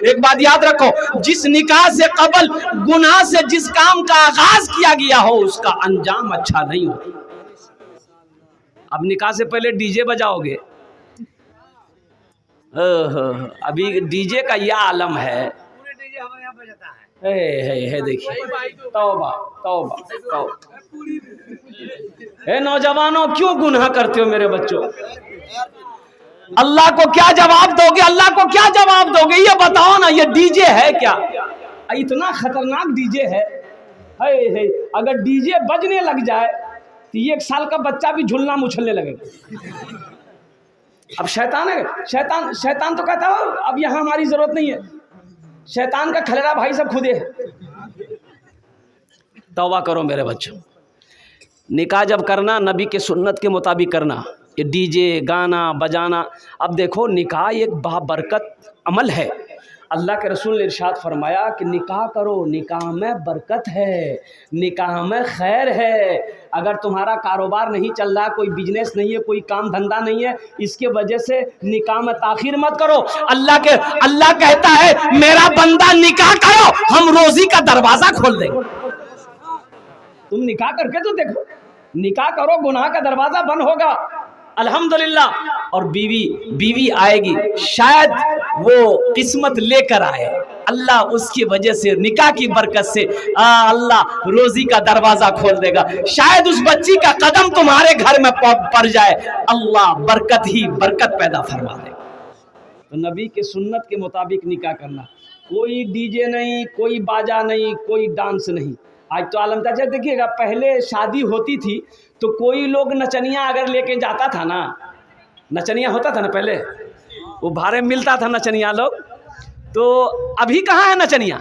एक बात याद रखो, जिस निकाह से कबल गुनाह से जिस काम का आगाज किया गया हो उसका अंजाम अच्छा नहीं होता। अब निकाह से पहले डीजे बजाओगे, अभी डीजे का यह आलम है, देखिए तौबा तौबा तौबा। हे नौजवानों, क्यों गुनाह करते हो मेरे बच्चों? अल्लाह को क्या जवाब दोगे? अल्लाह को क्या जवाब दोगे? ये बताओ ना, ये डीजे है क्या? इतना खतरनाक डीजे है। अगर डीजे बजने लग जाए तो 1 साल का बच्चा भी झूलना मुछलने लगेगा। अब शैतान है, शैतान तो कहता है अब यहाँ हमारी जरूरत नहीं है। शैतान का खलेरा भाई सब खुदे है। तौबा करो मेरे बच्चों, निकाह जब करना नबी के सुन्नत के मुताबिक करना। ये डीजे गाना बजाना, अब देखो निकाह एक बाबरकत अमल है। अल्लाह के रसूल ने इरशाद फरमाया कि निकाह करो, निकाह में बरकत है, निकाह में खैर है। अगर तुम्हारा कारोबार नहीं चल रहा, कोई बिजनेस नहीं है, कोई काम धंधा नहीं है, इसके वजह से निकाह में ताखीर मत करो। अल्लाह कहता है मेरा बंदा निकाह करो, हम रोजी का दरवाजा खोल देंगे। तुम निकाह करके तो देखो, निकाह करो, गुनाह का दरवाजा बंद होगा अल्हम्दुलिल्लाह। और बीवी आएगी, शायद वो किस्मत लेकर आए, अल्लाह उसकी वजह से निकाह की बरकत से अल्लाह रोजी का दरवाजा खोल देगा। शायद उस बच्ची का कदम तुम्हारे घर में पड़ जाए, अल्लाह बरकत ही बरकत पैदा फरमा देगा। तो नबी के सुन्नत के मुताबिक निकाह करना, कोई डीजे नहीं, कोई बाजा नहीं, कोई डांस नहीं। आज तो आलम चाचा देखिएगा, पहले शादी होती थी तो कोई लोग नचनिया अगर लेके जाता था ना, नचनिया होता था ना पहले, वो भाड़े मिलता था नचनिया लोग। तो अभी कहाँ है नचनिया?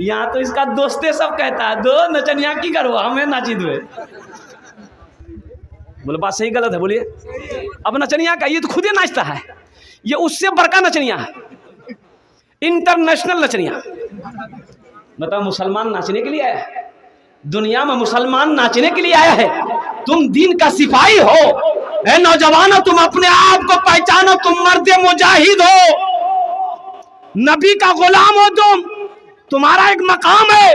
यहाँ तो इसका दोस्ते सब कहता है दो नचनिया की करो, हमें नाची दो। बोले बात सही गलत है? बोलिए। अब नचनिया का ये तो खुद ही नाचता है, ये उससे बड़का नचनिया है, इंटरनेशनल नचनिया। बताओ, मुसलमान नाचने के लिए आया है? दुनिया में मुसलमान नाचने के लिए आया है? तुम दीन का सिपाही हो। ए नौजवानों, तुम अपने आप को पहचानो, तुम मर्द मुजाहिद हो, नबी का गुलाम हो तुम। तुम्हारा एक मकाम है,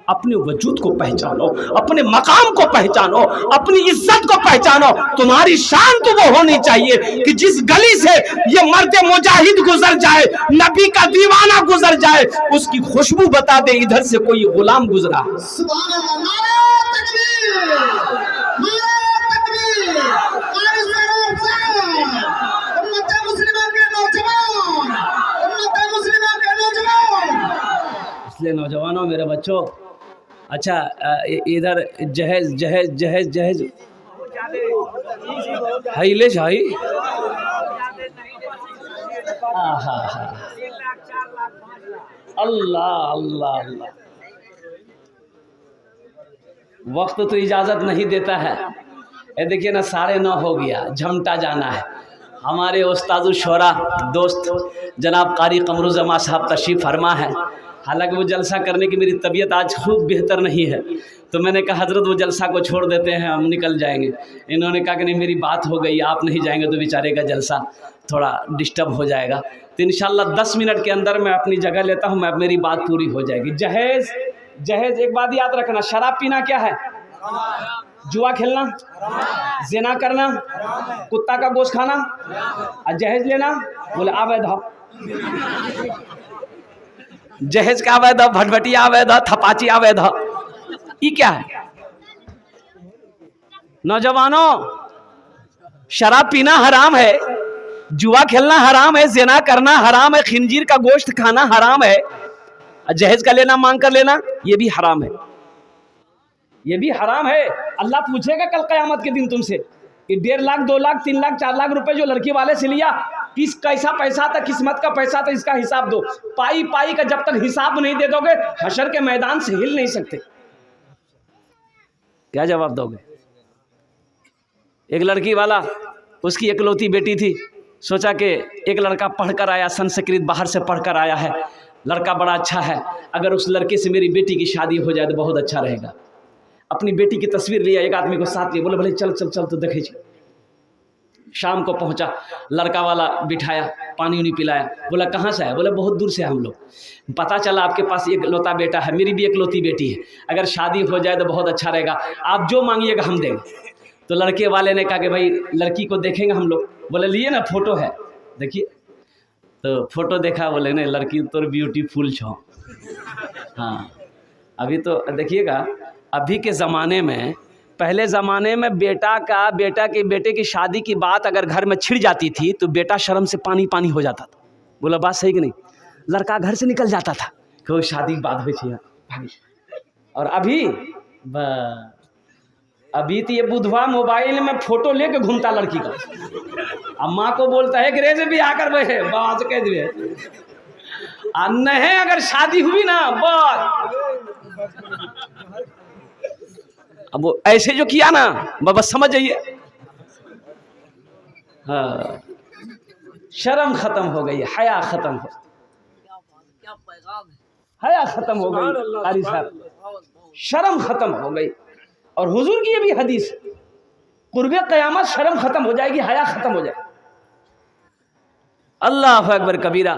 अपने वजूद को पहचानो, अपने मकाम को पहचानो, अपनी इज्जत को पहचानो। तुम्हारी शान तो वो होनी चाहिए कि जिस गली से ये मर्द मुजाहिद गुजर जाए, नबी का दीवाना गुजर जाए, उसकी खुशबू बता दे इधर से कोई गुलाम गुजरा। इसलिए नौजवानों, मेरे बच्चों, अच्छा इधर जहेज जहेज जहेज जहेज हाईले शाही अल्लाह अल्लाह अल्लाह। वक्त तो इजाज़त नहीं देता है। ये देखिए ना, 9:30 हो गया, झमटा जाना है। हमारे उस्ताद शोरा दोस्त जनाब कारी कमरुज़्ज़मा साहब तशरीफ़ फरमा है। हालांकि वो जलसा करने की मेरी तबीयत आज खूब बेहतर नहीं है, तो मैंने कहा हज़रत वो जलसा को छोड़ देते हैं, हम निकल जाएंगे। इन्होंने कहा कि नहीं, मेरी बात हो गई, आप नहीं जाएंगे तो बेचारे का जलसा थोड़ा डिस्टर्ब हो जाएगा। तो इंशाल्लाह 10 मिनट के अंदर मैं अपनी जगह लेता हूँ, मेरी बात पूरी हो जाएगी। जहेज जहेज, एक बात याद रखना, शराब पीना क्या है? जुआ खेलना, ज़िना करना, कुत्ता का गोश्त खाना, और जहेज लेना, बोले अवैध। जहेज का अवैध, भटभटिया अवैध, थपाची अवैध, ये क्या है? नौजवानों, शराब पीना हराम है, जुआ खेलना हराम है, ज़िना करना हराम है, खिंजीर का गोश्त खाना हराम है, जहेज का लेना, मांग कर लेना, ये भी हराम है, ये भी हराम है। अल्लाह पूछेगा कल क़यामत के दिन तुमसे कि 1.5 लाख 2 लाख 3 लाख 4 लाख रुपए जो लड़की वाले से लिया, किस कैसा पैसा था, किस्मत का पैसा था, इसका हिसाब दो। पाई पाई का जब तक हिसाब नहीं दे दोगे, हशर के मैदान से हिल नहीं सकते। क्या जवाब दोगे? एक लड़की वाला, उसकी इकलौती बेटी थी, सोचा कि एक लड़का पढ़कर आया, संस्कृत बाहर से पढ़कर आया है, लड़का बड़ा अच्छा है, अगर उस लड़के से मेरी बेटी की शादी हो जाए तो बहुत अच्छा रहेगा। अपनी बेटी की तस्वीर लिया, एक आदमी को साथ लिया, बोले भले चल चल चल तो देखे। शाम को पहुंचा, लड़का वाला बिठाया, पानी उनी पिलाया, बोला कहाँ से आए? बोले बहुत दूर से हम लोग। पता चला आपके पास एक लौता बेटा है, मेरी भी एक लौती बेटी है, अगर शादी हो जाए तो बहुत अच्छा रहेगा, आप जो मांगिएगा हम देंगे। तो लड़के वाले ने कहा कि भाई लड़की को देखेंगे हम लोग। बोले लिए ना, फोटो है देखिए। तो फोटो देखा, बोले नहीं लड़की तो ब्यूटीफुल छो। हाँ, अभी तो देखिएगा, अभी के ज़माने में, पहले ज़माने में बेटा के बेटे की शादी की बात अगर घर में छिड़ जाती थी तो बेटा शर्म से पानी पानी हो जाता था। बोला बात सही कि नहीं? लड़का घर से निकल जाता था कि वो शादी की बात हुई थी। और अभी तो ये बुधवा मोबाइल में फोटो लेके घूमता लड़की का। अब माँ को बोलता है कि रे से भी आकर बहे बात कह दिए, नहीं अगर शादी हुई ना बस, अब वो ऐसे जो किया ना बस समझ जाइए, हाँ, शर्म खत्म हो गई, हया खत्म हो, हया खत्म हो गई कारी साहब, शर्म खत्म हो गई। और हुजूर की ये भी हदीस, कुर्बे क़यामत शर्म खत्म हो जाएगी, हया खत्म हो जाएगी। अल्लाह अकबर कबीरा।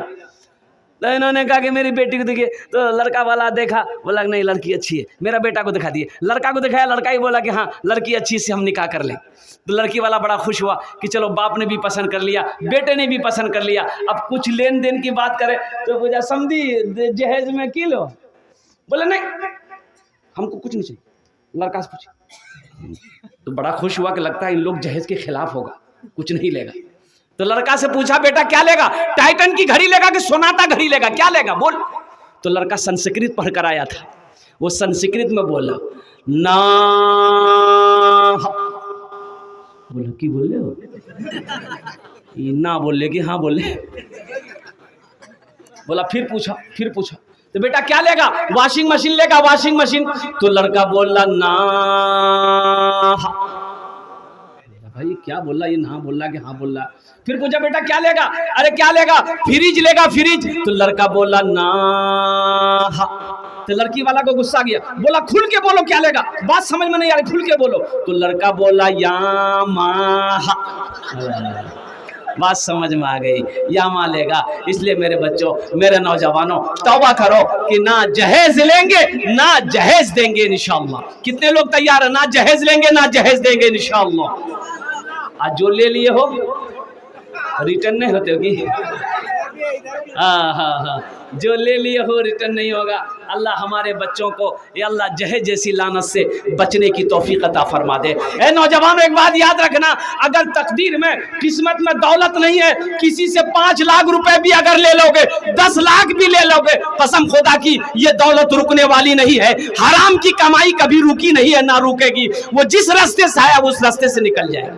तो इन्होंने कहा कि मेरी बेटी को देखिए, तो लड़का वाला देखा, बोला नहीं लड़की अच्छी है, मेरा बेटा को दिखा दिए, लड़का को दिखाया, लड़का ही बोला कि हाँ लड़की अच्छी से हम निकाह कर लें। तो लड़की वाला बड़ा खुश हुआ कि चलो बाप ने भी पसंद कर लिया, बेटे ने भी पसंद कर लिया, अब कुछ लेन देन की बात करें तो पूछा समझी जहेज में किलो? बोले नहीं हमको कुछ नहीं चाहिए, लड़का से पूछे। तो बड़ा खुश हुआ कि लगता है इन लोग जहेज के खिलाफ होगा, कुछ नहीं लेगा। तो लड़का से पूछा बेटा क्या लेगा? टाइटन की घड़ी लेगा कि सोनाटा घड़ी लेगा, क्या लेगा बोल? तो लड़का संस्कृत पढ़ कर आया था, वो संस्कृत में बोला ना। बोला की बोल रहे हो? ना बोले कि हाँ बोले। बोला फिर पूछा तो बेटा क्या लेगा? वॉशिंग मशीन लेगा, वॉशिंग मशीन। तो लड़का बोला ना। भाई क्या बोल रहा, ये ना बोल रहा कि हाँ बोल रहा। फिर पूछा बेटा क्या लेगा? अरे क्या लेगा? फ्रिज लेगा, फ्रिज। तो लड़का बोला ना। तो लड़की वाला को गुस्सा गया, बोला खुल के बोलो क्या लेगा, बात समझ में नहीं आ रही, खुल के बोलो। तो लड़का बोला यामाहा। बात समझ में आ गई, यामा लेगा। इसलिए मेरे बच्चों, मेरे नौजवानों, तौबा करो कि ना जहेज लेंगे ना जहेज देंगे इंशाअल्लाह। कितने लोग तैयार है? ना जहेज लेंगे ना जहेज देंगे इंशाअल्लाह। आज जो ले लिए हो रिटर्न नहीं होते होगी। हाँ, जो ले लिए हो रिटर्न नहीं होगा। अल्लाह हमारे बच्चों को या अल्लाह जहेज जैसी लानत से बचने की तौफीक अता फरमा दे। ए नौजवानों, एक बात याद रखना, अगर तकदीर में, किस्मत में दौलत नहीं है, किसी से 5 लाख रुपए भी अगर ले लोगे, 10 लाख भी ले लोगे, कसम खुदा की ये दौलत रुकने वाली नहीं है। हराम की कमाई कभी रुकी नहीं है, ना रुकेगी। वो जिस रास्ते से आया उस रास्ते से निकल जाएगा।